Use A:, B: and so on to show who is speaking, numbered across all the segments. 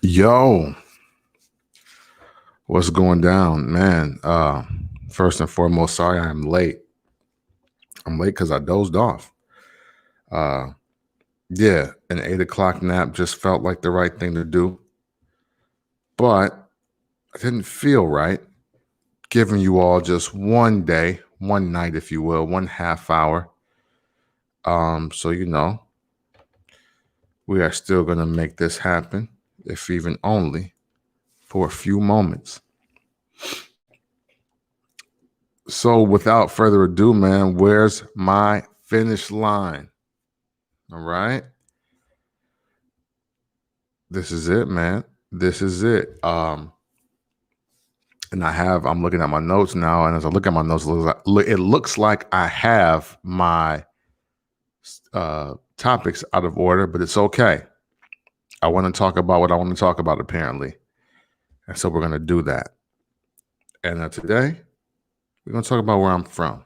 A: Yo, what's going down, man? First and foremost, sorry I'm late. I'm late because I dozed off. Uh, yeah, an 8 o'clock nap just felt like the right thing to do, but I didn't feel right giving you all just one day, one night, if you will, one half hour. So we are still gonna make this happen, if even only for a few moments. So without further ado, man, where's my finish line? All right. This is it, man. This is it. And I'm looking at my notes now, and as I look at my notes, it looks like I have my topics out of order, but it's okay. I want to talk about what I want to talk about, apparently. And so we're going to do that. And today, we're going to talk about where I'm from.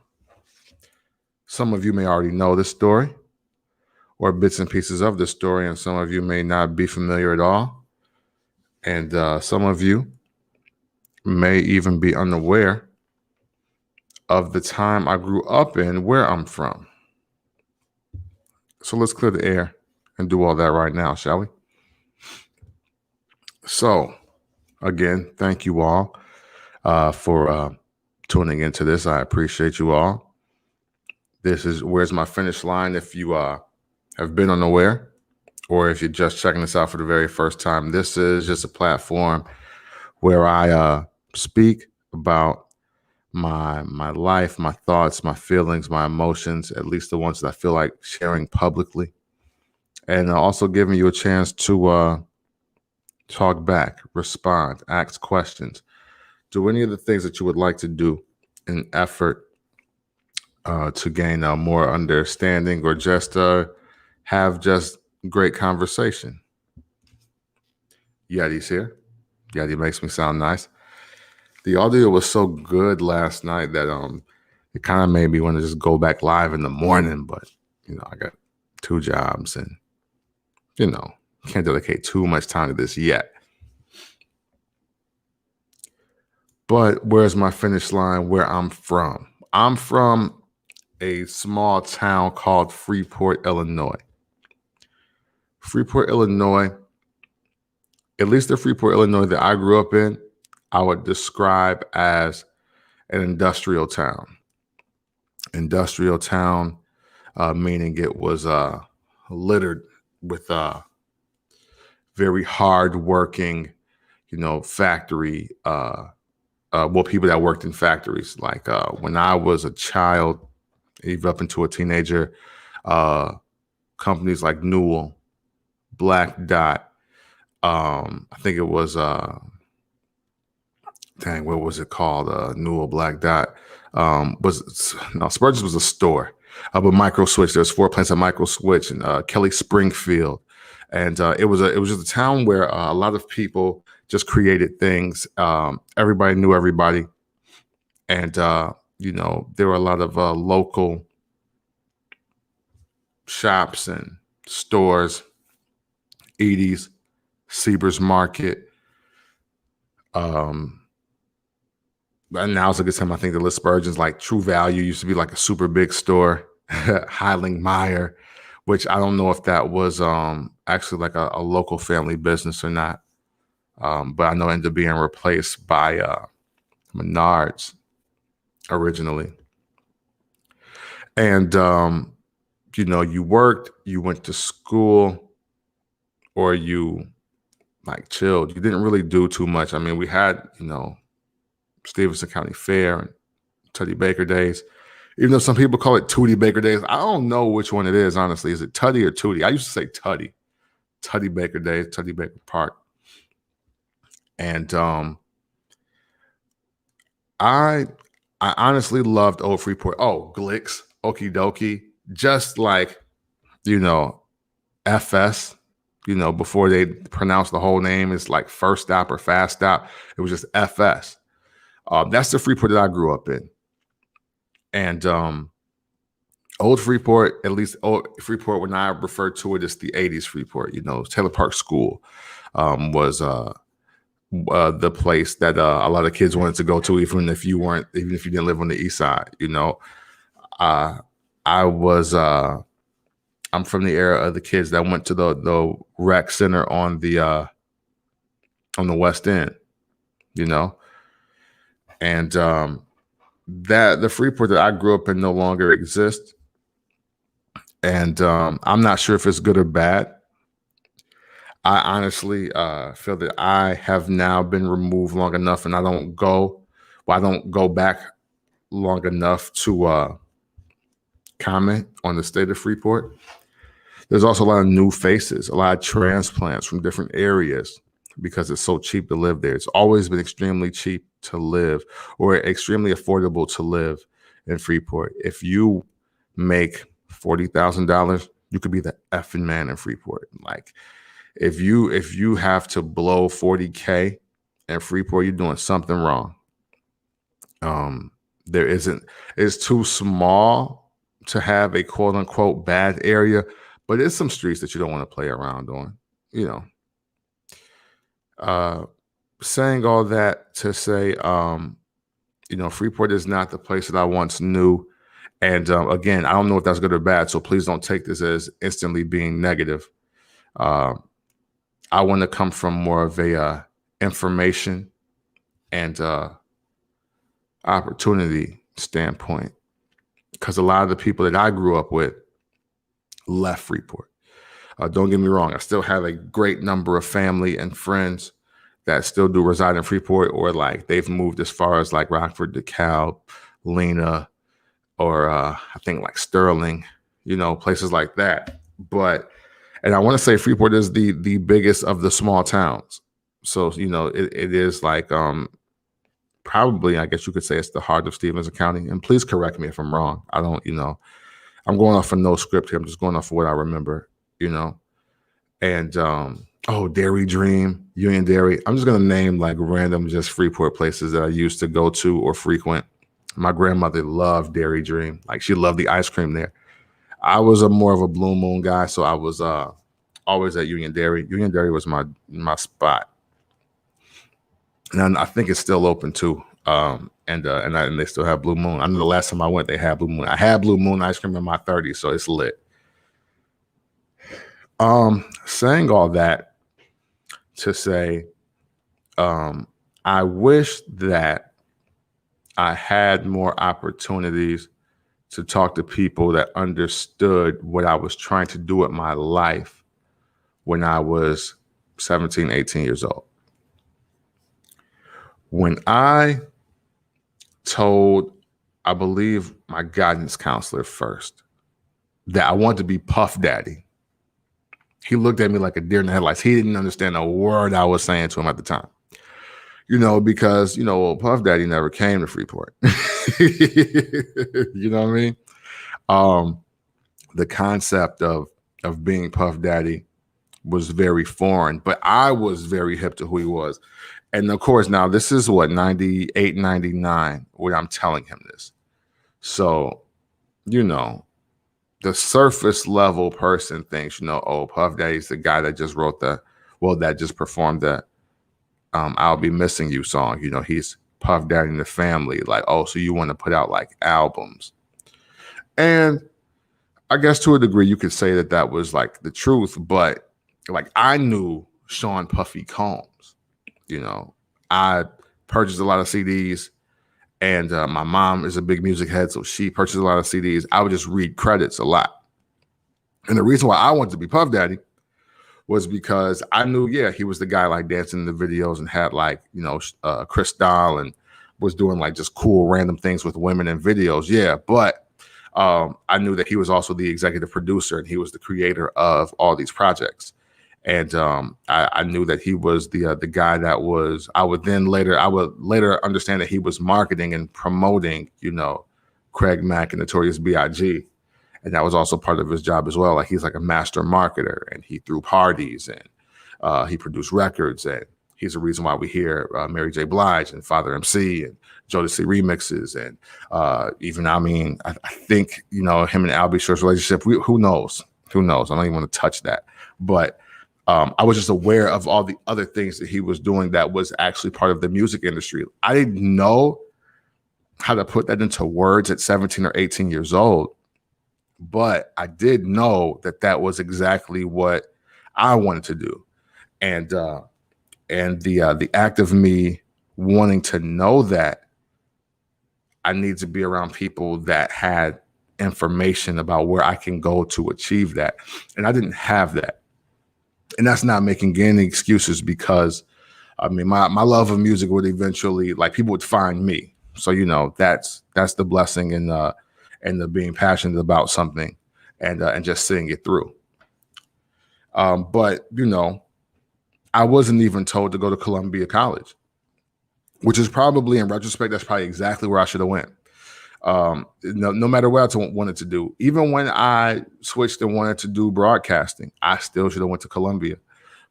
A: Some of you may already know this story or bits and pieces of this story, and some of you may not be familiar at all. And some of you may even be unaware of the time I grew up in where I'm from. So let's clear the air and do all that right now, shall we? So, again, thank you all for tuning into this. I appreciate you all. This is Where's My Finish Line. If you have been unaware, or if you're just checking this out for the very first time, this is just a platform where I speak about my life, my thoughts, my feelings, my emotions, at least the ones that I feel like sharing publicly, and also giving you a chance to talk back, respond, ask questions, do any of the things that you would like to do in an effort to gain more understanding, or just have just great conversation. Yeti's here. Yeti makes me sound nice. The audio was so good last night that it kind of made me want to just go back live in the morning, but I got 2 jobs and can't dedicate too much time to this yet. But where's my finish line? Where I'm from. I'm from a small town called Freeport, Illinois. Freeport, Illinois, at least the Freeport, Illinois that I grew up in, I would describe as an industrial town. Industrial town, meaning it was littered with very hard-working, factory, people that worked in factories. Like when I was a child, even up into a teenager, companies like Newell, Black Dot, I think it was what was it called? Newell, Black Dot. Spurgeon's was a store, but Micro Switch. There's 4 plants at Micro Switch, and Kelly Springfield, and it was just a town where a lot of people just created things. Everybody knew everybody, and there were a lot of local shops and stores, Edie's, Seaber's Market. And now's a good time, I think, to list Spurgeon's. Like True Value used to be like a super big store. Highling Meyer, which I don't know if that was actually like a local family business or not. But I know it ended up being replaced by Menards originally. And, you worked, you went to school, or you like chilled. You didn't really do too much. I mean, we had, Stevenson County Fair and Tutty Baker Days. Even though some people call it Tootie Baker Days, I don't know which one it is, honestly. Is it Tutty or Tootie? I used to say Tutty. Tutty Baker Days, Tutty Baker Park. And I honestly loved Old Freeport. Oh, Glicks, Okie Dokie, just like, FS, before they pronounced the whole name, it's like First Stop or Fast Stop. It was just FS. That's the Freeport that I grew up in. And Old Freeport, at least Old Freeport, when I refer to it as the 80s Freeport, Taylor Park School, was the place that a lot of kids wanted to go to, even if you didn't live on the east side. I'm from the era of the kids that went to the rec center on the West End, and that the Freeport that I grew up in no longer exists. And I'm not sure if it's good or bad. I honestly feel that I have now been removed long enough, and I don't go back long enough to comment on the state of Freeport. There's also a lot of new faces, a lot of transplants from different areas, because it's so cheap to live there. It's always been extremely cheap to live, or extremely affordable to live in Freeport. If you make $40,000, you could be the effing man in Freeport. Like, if you have to blow $40K in Freeport, you're doing something wrong. It's too small to have a quote unquote bad area, but it's some streets that you don't want to play around on, saying all that to say, Freeport is not the place that I once knew. And again, I don't know if that's good or bad, so please don't take this as instantly being negative. I want to come from more of a information and opportunity standpoint, because a lot of the people that I grew up with left Freeport. Don't get me wrong, I still have a great number of family and friends that still do reside in Freeport, or like they've moved as far as like Rockford, DeKalb, Lena, or I think like Sterling, places like that. And I want to say Freeport is the biggest of the small towns. So, it is like probably, I guess you could say, it's the heart of Stevens County. And please correct me if I'm wrong. I don't, I'm going off of no script here. I'm just going off of what I remember, And Dairy Dream, Union Dairy. I'm just going to name like random just Freeport places that I used to go to or frequent. My grandmother loved Dairy Dream. Like, she loved the ice cream there. I was more of a Blue Moon guy, so I was always at Union Dairy. Union Dairy was my spot, and I think it's still open too. And they still have Blue Moon. I know the last time I went, they had Blue Moon. I had Blue Moon ice cream in my 30s, so it's lit. Saying all that to say, I wish that I had more opportunities to talk to people that understood what I was trying to do with my life when I was 17, 18 years old. When I told, I believe, my guidance counselor first that I wanted to be Puff Daddy, he looked at me like a deer in the headlights. He didn't understand a word I was saying to him at the time. Because, Puff Daddy never came to Freeport. You know what I mean? The concept of being Puff Daddy was very foreign, but I was very hip to who he was. And of course, now this is 98, 99, when I'm telling him this. So, the surface level person thinks, Puff Daddy's the guy that just that just performed that I'll Be Missing You song. He's Puff Daddy in the family. Like, oh, so you want to put out like albums. And I guess to a degree you could say that was like the truth, but like I knew Sean Puffy Combs. I purchased a lot of CDs, and my mom is a big music head, so she purchased a lot of CDs. I would just read credits a lot. And the reason why I wanted to be Puff Daddy was because I knew, he was the guy like dancing in the videos and had like, Cristal and was doing like just cool random things with women in videos. Yeah. But I knew that he was also the executive producer and he was the creator of all these projects. And I knew that he was the guy that was, I would later understand that he was marketing and promoting, Craig Mack and Notorious B.I.G. And that was also part of his job as well. Like, he's like a master marketer, and he threw parties, and he produced records, and he's the reason why we hear Mary J. Blige and Father MC and Jodeci remixes, and even, I think, him and Albie Short's relationship, who knows? I don't even want to touch that. But I was just aware of all the other things that he was doing that was actually part of the music industry. I didn't know how to put that into words at 17 or 18 years old, but I did know that that was exactly what I wanted to do. And the act of me wanting to know that, I need to be around people that had information about where I can go to achieve that. And I didn't have that. And that's not making any excuses, because I mean, my love of music would eventually, like, people would find me. So, you know, that's the blessing in the being passionate about something and just seeing it through. But, you know, I wasn't even told to go to Columbia College, which is probably, in retrospect, that's probably exactly where I should have went. No matter what I wanted to do, even when I switched and wanted to do broadcasting, I still should have went to Columbia,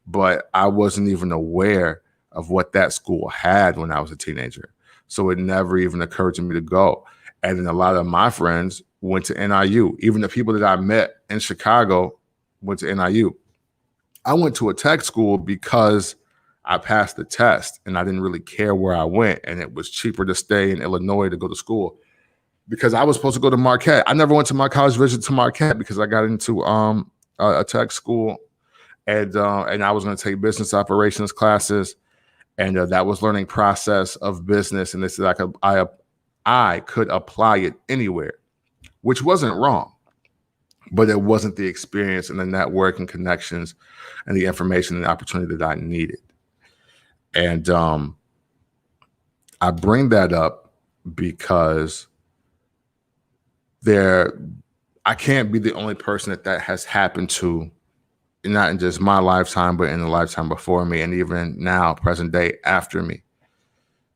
A: but I wasn't even aware of what that school had when I was a teenager. So it never even occurred to me to go. And then a lot of my friends went to NIU. Even the people that I met in Chicago went to NIU. I went to a tech school because I passed the test and I didn't really care where I went. And it was cheaper to stay in Illinois to go to school, because I was supposed to go to Marquette. I never went to my college visit to Marquette because I got into a tech school, and I was going to take business operations classes, and that was learning process of business. And they said I could apply it anywhere, which wasn't wrong, but it wasn't the experience and the network and connections and the information and the opportunity that I needed. And I bring that up because I can't be the only person that has happened to, not in just my lifetime, but in the lifetime before me, and even now, present day, after me.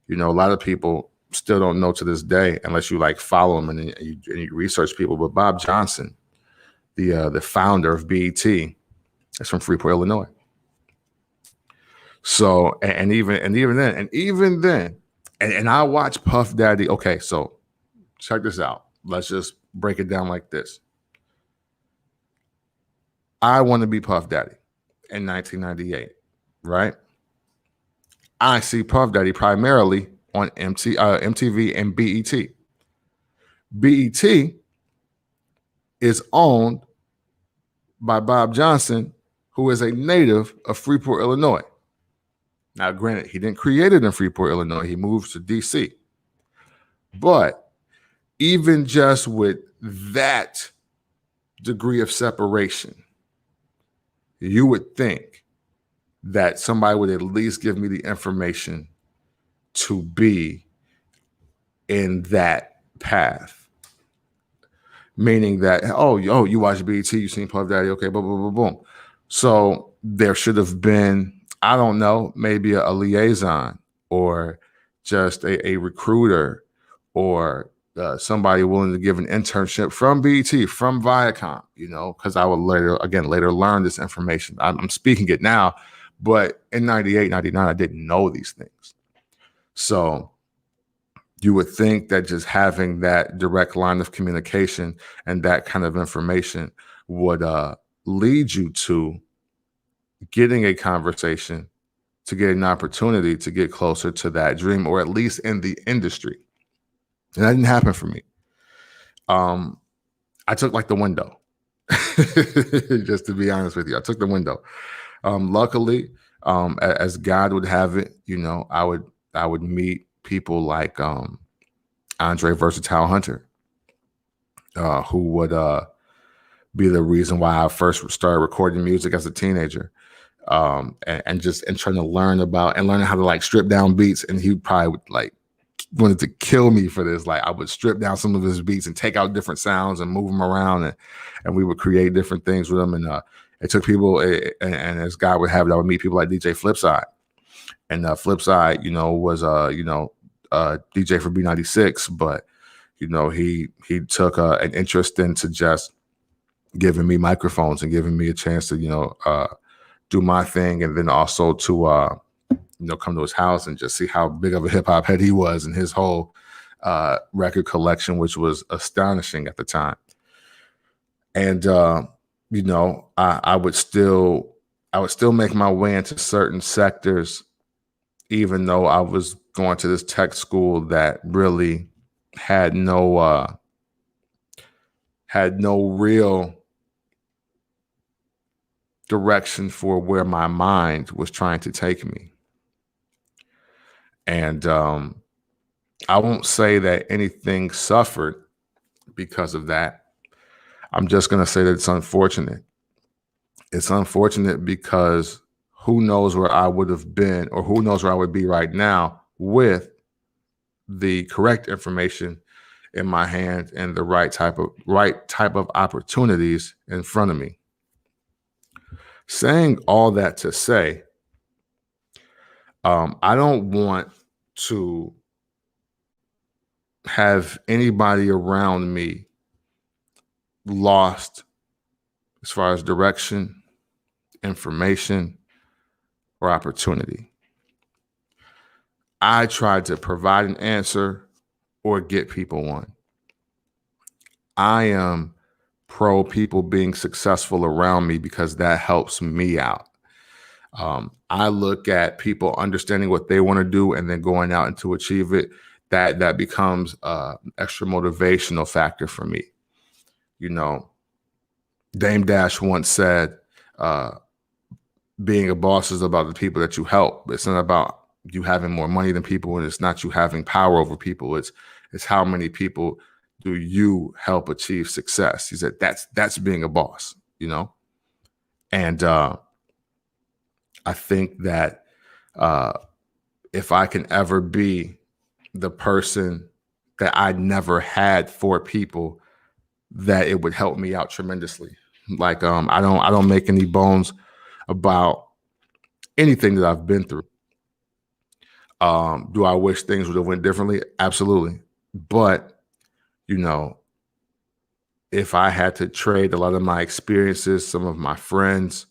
A: You know, a lot of people still don't know to this day, unless you like follow them and you research people. But Bob Johnson, the founder of BET, is from Freeport, Illinois. So, and even then, I watch Puff Daddy. Okay, so check this out. Let's just break it down like this. I want to be Puff Daddy in 1998, right? I see Puff Daddy primarily on MTV and BET. BET is owned by Bob Johnson, who is a native of Freeport, Illinois. Now, granted, he didn't create it in Freeport, Illinois. He moved to DC. But even just with that degree of separation, you would think that somebody would at least give me the information to be in that path. Meaning that, oh, you watch BET, you seen Puff Daddy, okay, boom, boom, boom, boom. So there should have been, I don't know, maybe a liaison, or just a recruiter, or somebody willing to give an internship from BET, from Viacom, you know, because I would later learn this information. I'm speaking it now, but in 98, 99, I didn't know these things. So you would think that just having that direct line of communication and that kind of information would lead you to getting a conversation, to get an opportunity to get closer to that dream, or at least in the industry. And that didn't happen for me. I took like the window, just to be honest with you. I took the window. Luckily, as God would have it, you know, I would meet people like Andre Versatile Hunter, who would be the reason why I first started recording music as a teenager, and trying to learn how to like strip down beats. And he probably would like wanted to kill me for this. Like, I would strip down some of his beats and take out different sounds and move them around, and we would create different things with them. And it took people, and as God would have it, I would meet people like DJ Flipside. And Flipside, you know, was DJ for B96, but you know, he took an interest into just giving me microphones and giving me a chance to, you know, do my thing, and then also to you know, come to his house and just see how big of a hip hop head he was, and his whole record collection, which was astonishing at the time. And you know, I would still I would still make my way into certain sectors, even though I was going to this tech school that really had no real direction for where my mind was trying to take me. And I won't say that anything suffered because of that. I'm just going to say that it's unfortunate. It's unfortunate because who knows where I would have been, or who knows where I would be right now with the correct information in my hand and the right type of opportunities in front of me. Saying all that to say, I don't want to have anybody around me lost as far as direction, information, or opportunity. I try to provide an answer or get people one. I am pro people being successful around me because that helps me out. I look at people understanding what they want to do and then going out and to achieve it. That becomes an extra motivational factor for me. You know, Dame Dash once said, being a boss is about the people that you help. It's not about you having more money than people, and it's not you having power over people. It's how many people do you help achieve success. He said that's being a boss, you know? And I think that if I can ever be the person that I never had for people, that it would help me out tremendously. Like I don't make any bones about anything that I've been through. Do I wish things would have went differently? Absolutely. But, you know, if I had to trade a lot of my experiences, some of my friends,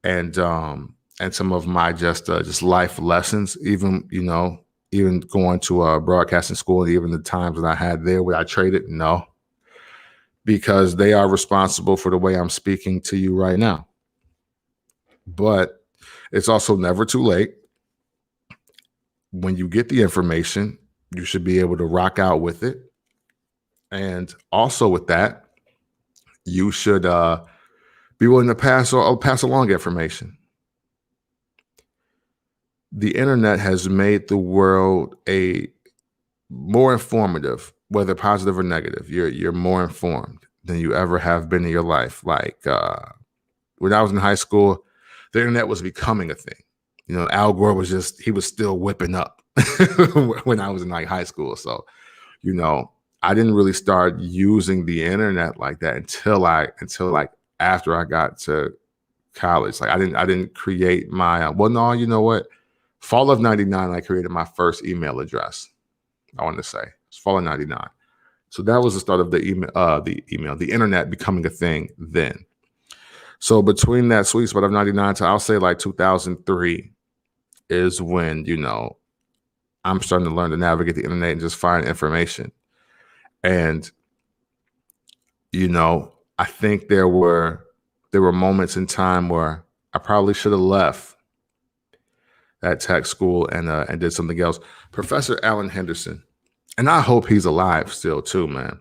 A: and some of my just life lessons, even, you know, even going to a broadcasting school, and even the times that I had there, would I trade it? No, because they are responsible for the way I'm speaking to you right now. But it's also never too late. When you get the information, you should be able to rock out with it. And also with that, you should be willing to pass along information. The internet has made the world a more informative, whether positive or negative. You're more informed than you ever have been in your life. Like when I was in high school, the internet was becoming a thing. You know, Al Gore he was still whipping up when I was in like high school. So, you know, I didn't really start using the internet like that until like after I got to college. Like I didn't create my well, no, you know what? Fall of '99, I created my first email address. I want to say it's fall of '99. So that was the start of the internet becoming a thing then. So between that sweet spot of '99 to I'll say like 2003 is when, you know, I'm starting to learn to navigate the internet and just find information. And, you know, I think there were moments in time where I probably should have left that tech school and did something else. Professor Alan Henderson, and I hope he's alive still too, man.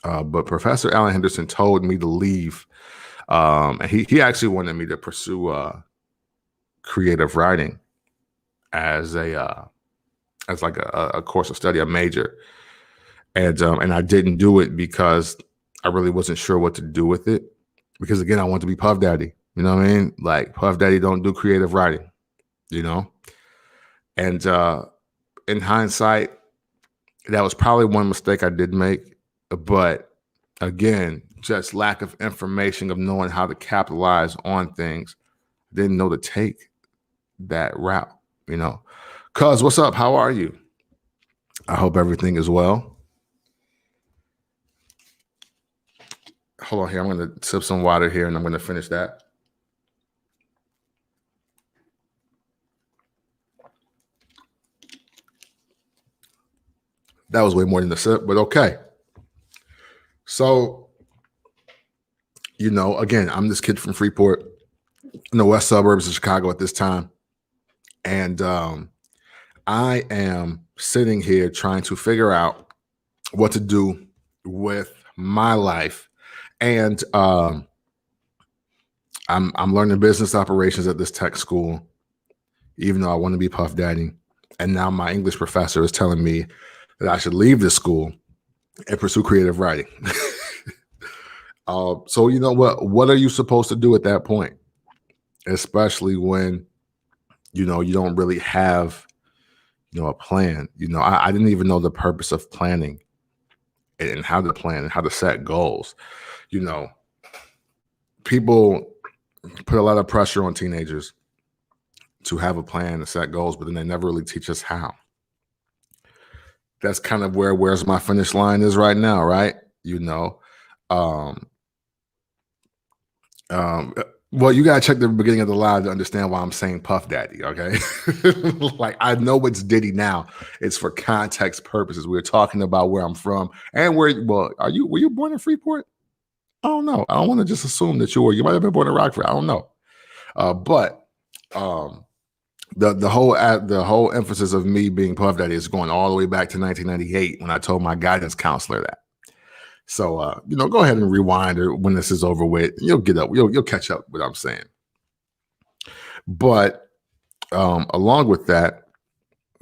A: But Professor Alan Henderson told me to leave. And he actually wanted me to pursue creative writing as like a course of study, a major. And I didn't do it because I really wasn't sure what to do with it. Because again, I want to be Puff Daddy. You know what I mean? Like Puff Daddy don't do creative writing, you know? And in hindsight, that was probably one mistake I did make. But again, just lack of information of knowing how to capitalize on things. Didn't know to take that route, you know. Cuz, what's up? How are you? I hope everything is well. Hold on here. I'm going to sip some water here and I'm going to finish that. That was way more than a sip, but okay. So, you know, again, I'm this kid from Freeport. in the west suburbs of Chicago at this time. And I am sitting here trying to figure out what to do with my life. And I'm learning business operations at this tech school, even though I want to be Puff Daddy. And now my English professor is telling me that I should leave this school and pursue creative writing. So you know what are you supposed to do at that point? Especially when, you don't really have, a plan. I didn't even know the purpose of planning and how to plan and how to set goals. People put a lot of pressure on teenagers to have a plan to set goals, but then they never really teach us how. That's kind of where's my finish line is right now, right? Um, well, you gotta check the beginning of the live to understand why I'm saying Puff Daddy, okay? Like, I know it's Diddy now. It's for context purposes. We're talking about where I'm from and were you born in Freeport? I don't know. I don't want to just assume that you were. You might have been born in Rockford. I don't know. But the whole emphasis of me being Puff Daddy is going all the way back to 1998 when I told my guidance counselor that. So go ahead and rewind or when this is over with. You'll get up. You'll catch up with what I'm saying. But along with that,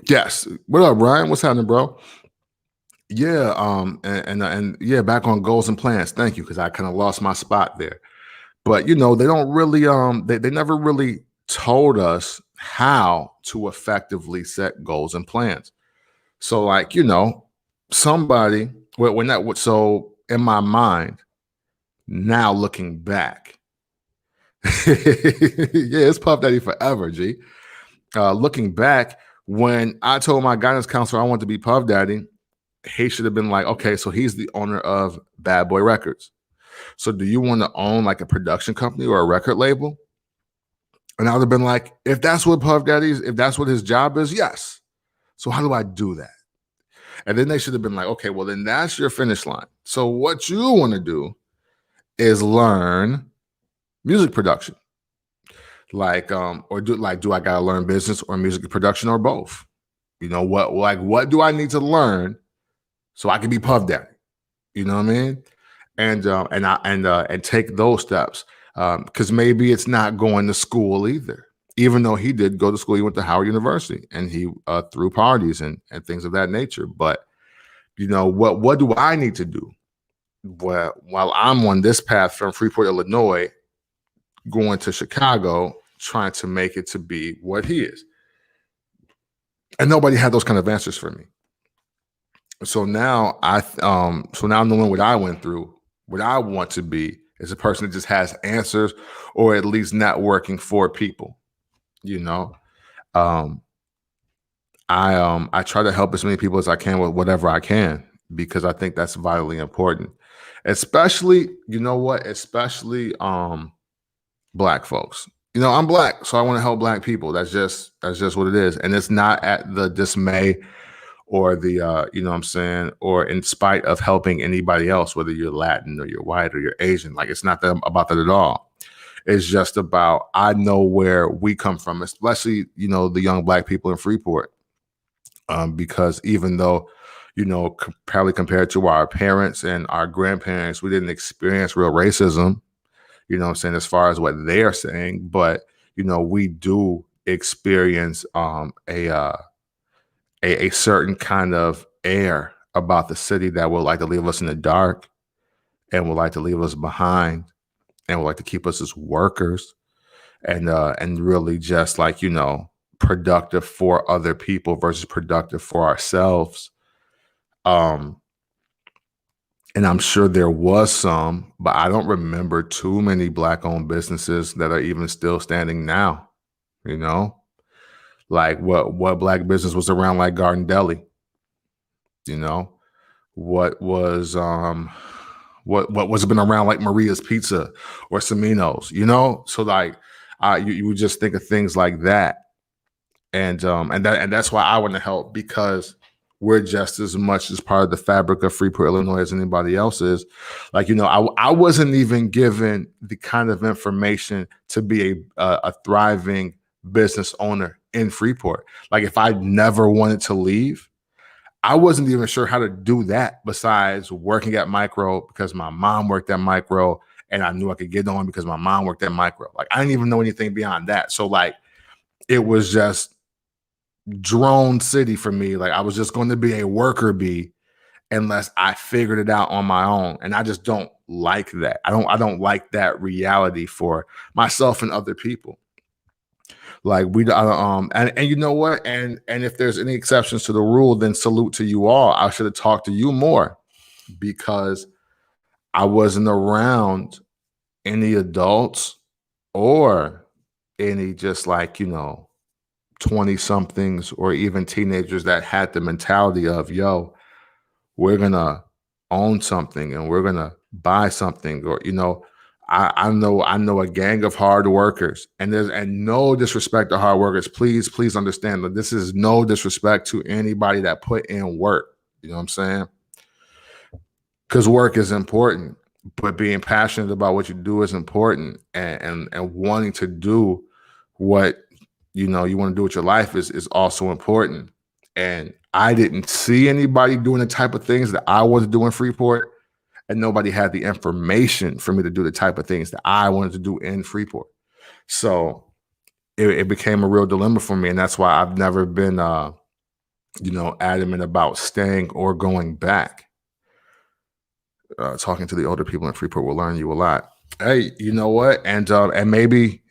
A: yes. What up, Brian? What's happening, bro? Yeah. And yeah, back on goals and plans. Thank you, because I kind of lost my spot there. But they don't really they never really told us how to effectively set goals and plans. So like, somebody when that so in my mind, now looking back, yeah, it's Puff Daddy forever, G. Looking back, when I told my guidance counselor I wanted to be Puff Daddy, he should have been like, okay, so he's the owner of Bad Boy Records. So do you want to own like a production company or a record label? And I would have been like, if that's what Puff Daddy is, if that's what his job is, yes. So how do I do that? And then they should have been like, okay, well, then that's your finish line. So what you want to do is learn music production. Like, do I gotta learn business or music production or both? What do I need to learn so I can be Puff Daddy? You know what I mean? And take those steps. Because maybe it's not going to school either. Even though he did go to school, he went to Howard University and he threw parties and things of that nature. But what do I need to do? While I'm on this path from Freeport, Illinois, going to Chicago, trying to make it to be what he is. And nobody had those kind of answers for me. So now I'm knowing what I went through. What I want to be is a person that just has answers, or at least networking for people. I try to help as many people as I can with whatever I can, because I think that's vitally important. Especially, especially Black folks. I'm Black, so I want to help Black people. That's just what it is. And it's not at the dismay or the or in spite of helping anybody else, whether you're Latin or you're white or you're Asian. Like, it's not about that at all. It's just about, I know where we come from, especially the young Black people in Freeport, because even though probably compared to our parents and our grandparents, we didn't experience real racism, as far as what they're saying, but we do experience a certain kind of air about the city that would like to leave us in the dark and would like to leave us behind and would like to keep us as workers and really just like, productive for other people versus productive for ourselves. And I'm sure there was some, but I don't remember too many Black-owned businesses that are even still standing now, Like what Black business was around, like Garden Deli? What was what was been around, like Maria's Pizza or Semino's? So like you would just think of things like that, and that's why I want to help, because we're just as much as part of the fabric of Freeport, Illinois as anybody else is. Like, I wasn't even given the kind of information to be a thriving business owner in Freeport. Like, if I never wanted to leave, I wasn't even sure how to do that besides working at Micro, because my mom worked at Micro and I knew I could get on because my mom worked at Micro. Like, I didn't even know anything beyond that. So like, it was just drone city for me. Like, I was just going to be a worker bee unless I figured it out on my own. And I just don't like that. I don't like that reality for myself and other people. Like, and you know what? And if there's any exceptions to the rule, then salute to you all. I should have talked to you more, because I wasn't around any adults or any just like, 20 somethings or even teenagers that had the mentality of, yo, we're gonna own something and we're gonna buy something, or I know a gang of hard workers, and no disrespect to hard workers. Please understand that this is no disrespect to anybody that put in work. You know what I'm saying? Because work is important, but being passionate about what you do is important, and wanting to do what you want to do with your life is also important. And I didn't see anybody doing the type of things that I was doing in Freeport, and nobody had the information for me to do the type of things that I wanted to do in Freeport. So it became a real dilemma for me, and that's why I've never been adamant about staying or going back. Talking to the older people in Freeport will learn you a lot. Hey, you know what? And maybe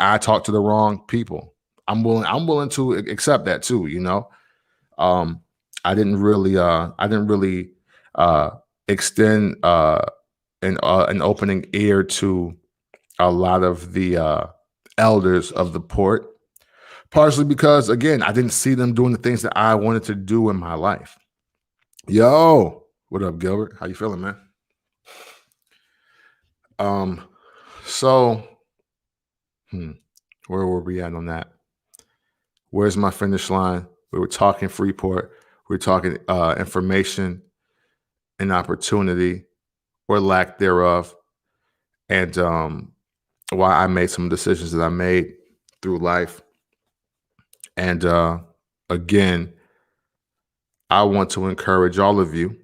A: I talked to the wrong people. I'm willing to accept that too. I didn't really extend an opening ear to a lot of the elders of the port, partially because, again, I didn't see them doing the things that I wanted to do in my life. Yo, what up, Gilbert? How you feeling, man? So where were we at on that? Where's my finish line? We were talking Freeport. We were talking information and opportunity, or lack thereof, and why I made some decisions that I made through life. And again, I want to encourage all of you,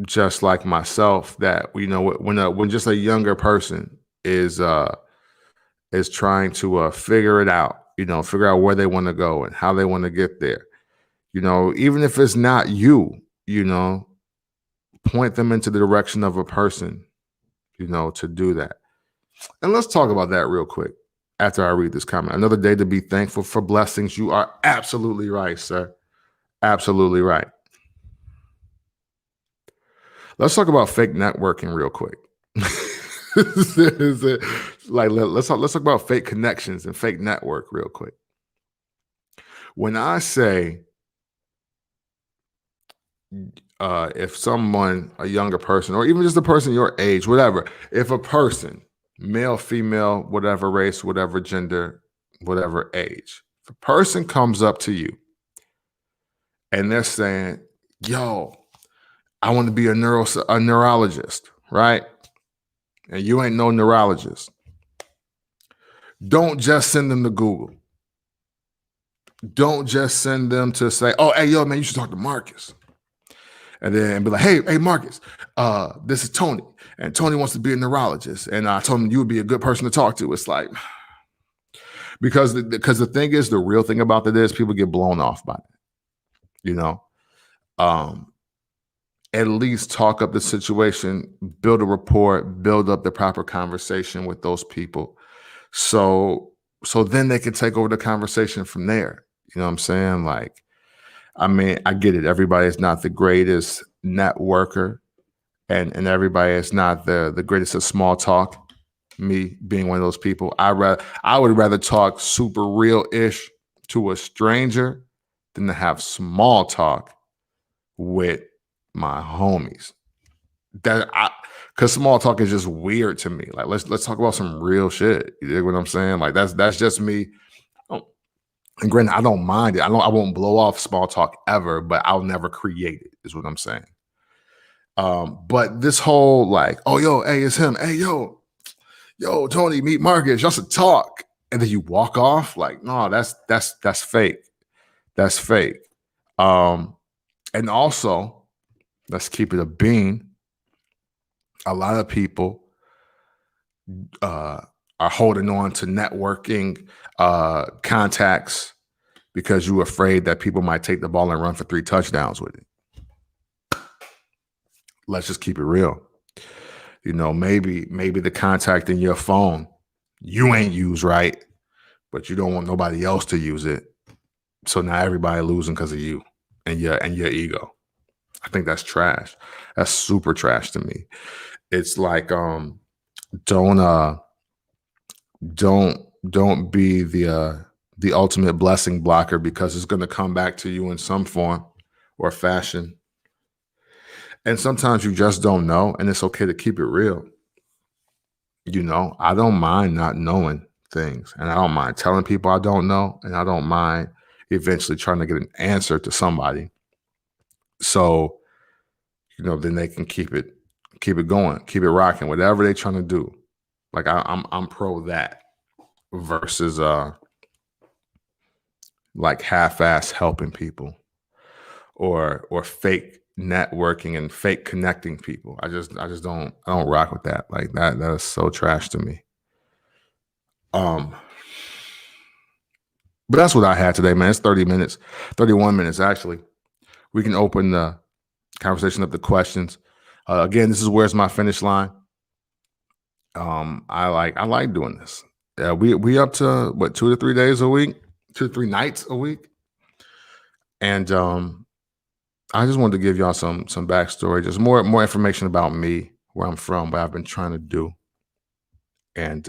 A: just like myself, that when just a younger person is trying to figure it out, figure out where they want to go and how they want to get there. Even if it's not you, point them into the direction of a person, to do that. And let's talk about that real quick after I read this comment. Another day to be thankful for blessings. You are absolutely right, sir. Absolutely right. Let's talk about fake networking real quick. Let's talk about fake connections and fake network real quick. When I say, if someone, a younger person, or even just a person your age, whatever, if a person, male, female, whatever race, whatever gender, whatever age, if a person comes up to you and they're saying, yo, I want to be a neurologist, right? And you ain't no neurologist, don't just send them to Google. Don't just send them to say, oh, hey, yo, man, you should talk to Marcus. And then be like, hey, Marcus, this is Tony. And Tony wants to be a neurologist. And I told him you would be a good person to talk to. It's like, because the thing is, the real thing about it is people get blown off by it. At least talk up the situation, build a rapport, build up the proper conversation with those people. So then they can take over the conversation from there. You know what I'm saying? Like, I mean, I get it. Everybody is not the greatest networker, and everybody is not the greatest at small talk. Me being one of those people, I would rather talk super real-ish to a stranger than to have small talk with my homies. Because small talk is just weird to me. Like, let's talk about some real shit. You dig what I'm saying? Like, that's just me. And granted, I don't mind it. I won't blow off small talk ever, but I'll never create it, is what I'm saying. But this whole like, oh yo, hey, it's him. Hey, yo, Tony, meet Marcus. Y'all should talk. And then you walk off. Like, no, that's fake. That's fake. And also, let's keep it a bean. A lot of people are holding on to networking contacts because you're afraid that people might take the ball and run for 3 touchdowns with it. Let's just keep it real. You know, maybe the contact in your phone you ain't use right, but you don't want nobody else to use it. So now everybody losing because of you and your ego. I think that's trash. That's super trash to me. It's like don't be the ultimate blessing blocker, because it's going to come back to you in some form or fashion. And sometimes you just don't know, and it's okay to keep it real. You know, I don't mind not knowing things, and I don't mind telling people I don't know, and I don't mind eventually trying to get an answer to somebody. So, you know, then they can keep it going, keep it rocking, whatever they're trying to do. Like I'm pro that versus like half-ass helping people or fake networking and fake connecting people. I don't rock with that. Like that is so trash to me. But that's what I had today, man. It's 30 minutes, 31 minutes actually. We can open the conversation up to questions. Again, this is Where's My Finish Line. I like doing this. We up to what, 2 to 3 days a week, 2 to 3 nights a week, and I just wanted to give y'all some backstory, just more information about me, where I'm from, what I've been trying to do, and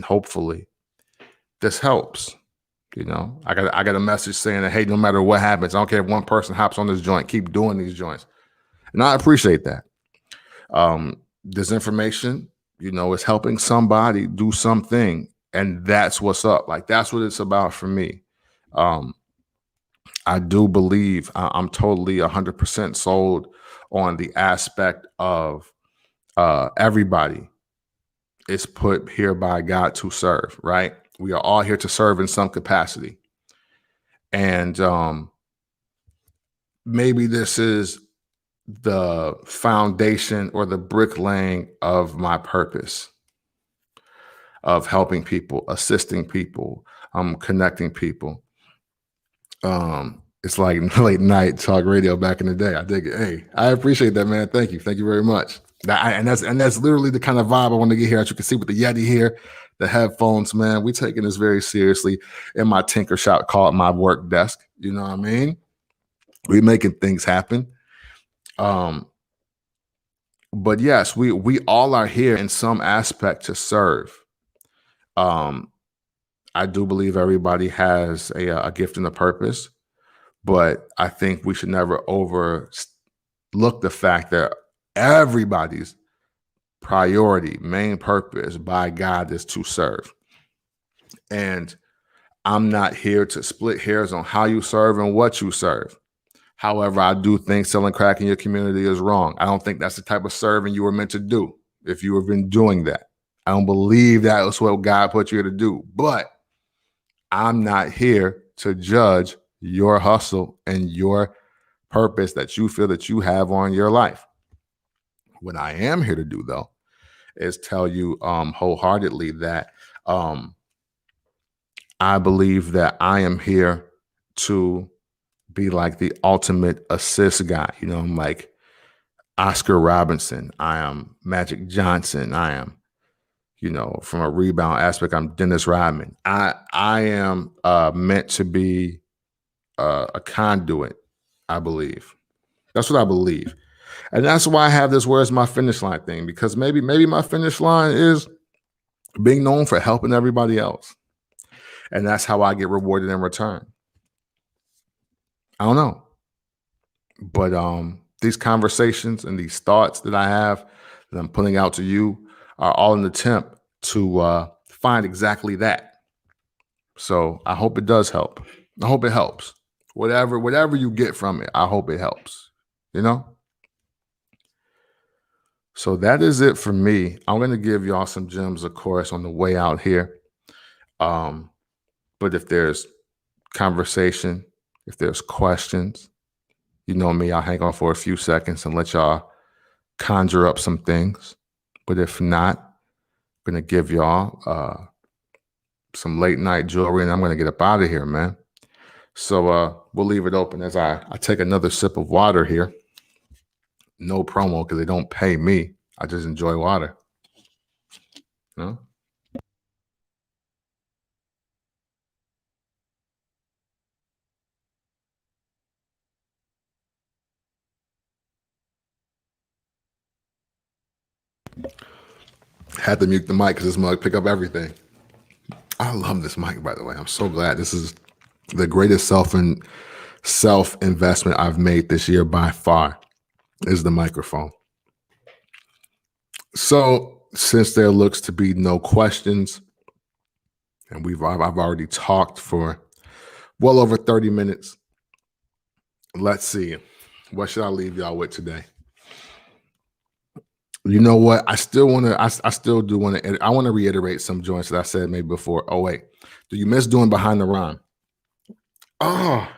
A: hopefully this helps. You know, I got a message saying that, hey, no matter what happens, I don't care if one person hops on this joint, keep doing these joints, and I appreciate that. This information, you know, is helping somebody do something, and that's what's up. Like that's what it's about for me. I do believe I'm totally 100% sold on the aspect of everybody is put here by God to serve, right? We are all here to serve in some capacity. And maybe this is the foundation or the bricklaying of my purpose of helping people, assisting people, connecting people. It's like late night talk radio back in the day. I dig it. Hey, I appreciate that, man. Thank you very much. And that's literally the kind of vibe I want to get here. As you can see with the Yeti here, the headphones, man. We taking this very seriously in my tinker shop called my work desk. You know what I mean? We making things happen. But yes, we all are here in some aspect to serve. I do believe everybody has a gift and a purpose, but I think we should never overlook the fact that everybody's priority, main purpose by God is to serve. And I'm not here to split hairs on how you serve and what you serve. However, I do think selling crack in your community is wrong. I don't think that's the type of serving you were meant to do if you have been doing that. I don't believe that was what God put you here to do. But I'm not here to judge your hustle and your purpose that you feel that you have on your life. What I am here to do, though, is tell you wholeheartedly that I believe that I am here to be like the ultimate assist guy. You know, I'm like Oscar Robinson. I am Magic Johnson. I am, you know, from a rebound aspect, I'm Dennis Rodman. I am meant to be a conduit, I believe. That's what I believe. And that's why I have this Where's My Finish Line thing, because maybe my finish line is being known for helping everybody else. And that's how I get rewarded in return. I don't know. But these conversations and these thoughts that I have that I'm putting out to you are all an attempt to find exactly that. So I hope it does help. I hope it helps. Whatever you get from it, I hope it helps. You know? So that is it for me. I'm gonna give y'all some gems, of course, on the way out here. Um, but if there's conversation, if there's questions, you know me, I'll hang on for a few seconds and let y'all conjure up some things. But if not, I'm gonna give y'all some late night jewelry and I'm gonna get up out of here, man. So we'll leave it open as I take another sip of water here. No promo because they don't pay me. I just enjoy water. You know? Had to mute the mic because this mug pick up everything. I love this mic, by the way. I'm so glad. This is the greatest self investment I've made this year by far is the microphone. So since there looks to be no questions, and I've already talked for well over 30 minutes. Let's see. What should I leave y'all with today? You know what? I still do want to. I want to reiterate some joints that I said maybe before. Oh wait, do you miss doing behind the rhyme? Oh,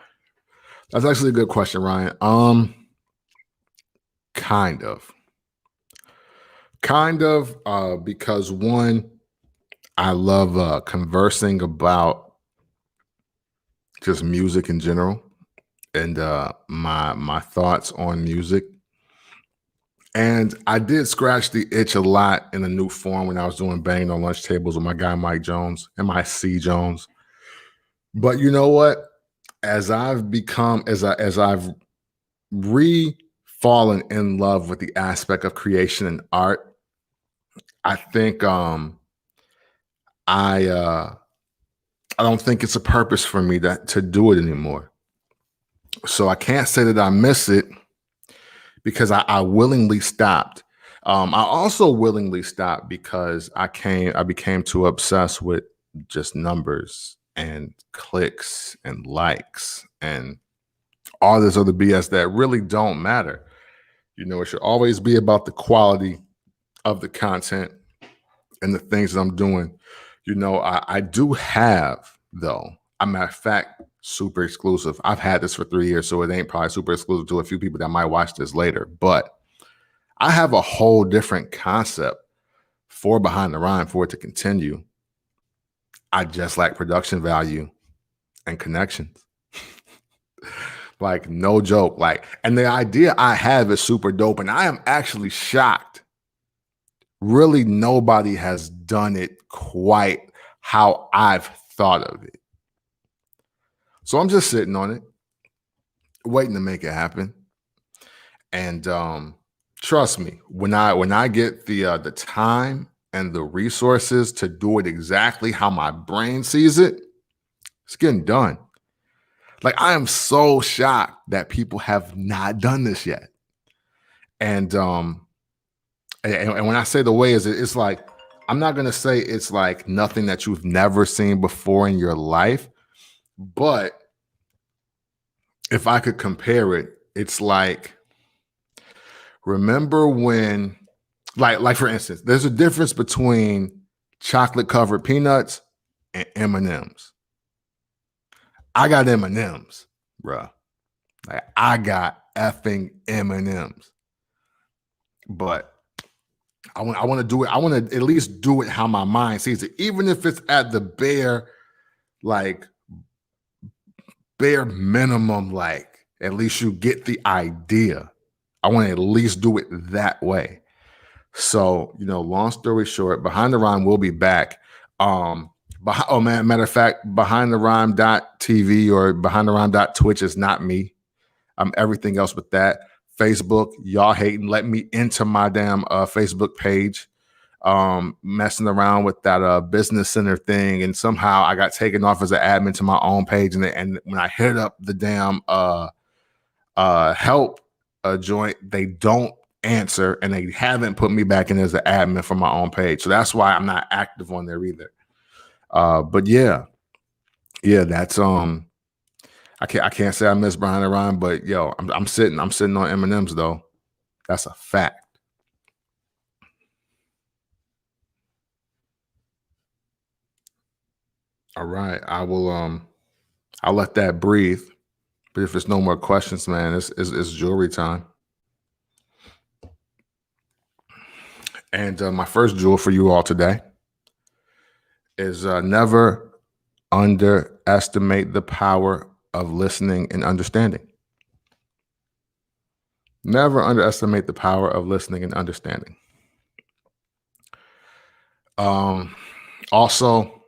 A: that's actually a good question, Ryan. Kind of, because one, I love conversing about just music in general and my thoughts on music. And I did scratch the itch a lot in a new form when I was doing Banging on Lunch Tables with my guy Mike Jones and my C Jones. But you know what? As I've fallen in love with the aspect of creation and art, I think I don't think it's a purpose for me to do it anymore. So I can't say that I miss it because I willingly stopped. I also willingly stopped because I became too obsessed with just numbers and clicks and likes and all this other BS that really don't matter. You know, it should always be about the quality of the content and the things that I'm doing. You know, I do have, though, a matter of fact, super exclusive. I've had this for 3 years, so it ain't probably super exclusive to a few people that might watch this later. But I have a whole different concept for Behind the Rhyme for it to continue. I just lack production value and connections. Like, no joke. Like, and the idea I have is super dope. And I am actually shocked. Really, nobody has done it quite how I've thought of it. So I'm just sitting on it, waiting to make it happen. And trust me, when I get the time and the resources to do it exactly how my brain sees it, it's getting done. Like, I am so shocked that people have not done this yet. And when I say the way is it's like, I'm not gonna say it's like nothing that you've never seen before in your life, but if I could compare it, it's like, remember when, like for instance, there's a difference between chocolate covered peanuts and M&Ms. I got M&Ms, bruh. Like, I got effing M&Ms. But I want to do it. I want to at least do it how my mind sees it, even if it's at the bare minimum. Like, at least you get the idea. I want to at least do it that way. So, you know, long story short, Behind the Rhyme will be back. Matter of fact, BehindTheRhyme.tv or BehindTheRhyme.twitch is not me. Everything else with that. Facebook, y'all hating, let me into my damn Facebook page, messing around with that business center thing, and somehow I got taken off as an admin to my own page, and when I hit up the damn help joint, they don't answer, and they haven't put me back in as an admin for my own page, so that's why I'm not active on there either. But yeah, Yeah, that's I can't say I miss behind the rhyme, but yo, I'm sitting on M&M's though. That's a fact. All right. I'll let that breathe. But if there's no more questions, man, it's jewelry time. And my first jewel for you all today is never underestimate the power of listening and understanding. Never underestimate the power of listening and understanding. Also,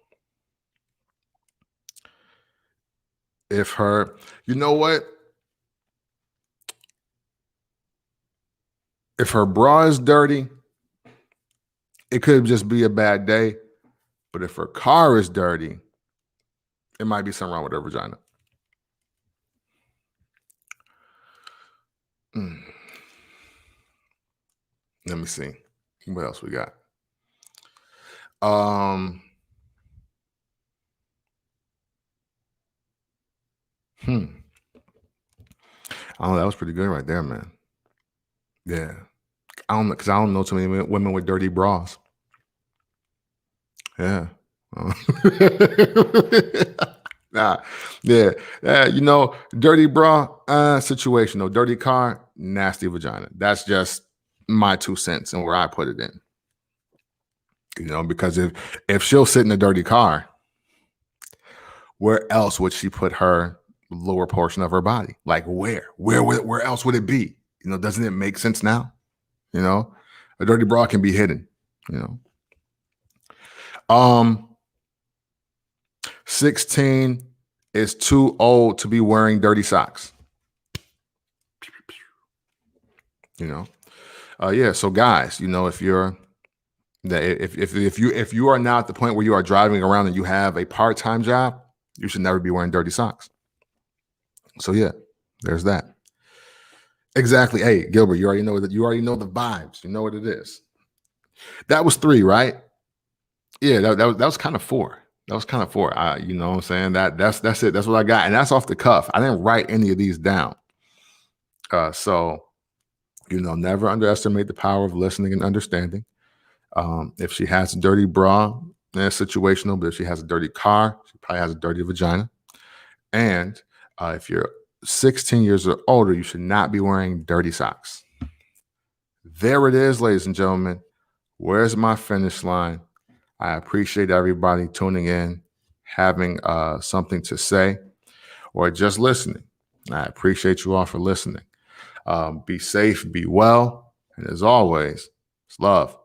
A: if her, you know what? If her bra is dirty, it could just be a bad day. But if her car is dirty, it might be something wrong with her vagina. Mm. Let me see. What else we got? Um, hmm. Oh, that was pretty good right there, man. Yeah. I don't know because I don't know too many women with dirty bras. Yeah. Nah. Yeah. Dirty bra, situational. Dirty car, nasty vagina. That's just my 2 cents and where I put it in. Because if she'll sit in a dirty car, where else would she put her lower portion of her body? Like where else would it be? Doesn't it make sense now? A dirty bra can be hidden. You know, 16 is too old to be wearing dirty socks. Yeah. So guys, if you're that if you are now at the point where you are driving around and you have a part-time job, you should never be wearing dirty socks. So yeah, there's that. Exactly. Hey, Gilbert, you already know that. You already know the vibes. You know what it is. That was 3, right? Yeah, that was kind of 4. That was kind of 4. You know what I'm saying? That's it. That's what I got, and that's off the cuff. I didn't write any of these down. So never underestimate the power of listening and understanding. If she has a dirty bra, it's situational. But if she has a dirty car, she probably has a dirty vagina. And if you're 16 years or older, you should not be wearing dirty socks. There it is, ladies and gentlemen. Where's my finish line? I appreciate everybody tuning in, having something to say, or just listening. I appreciate you all for listening. Be safe, be well, and as always, it's love.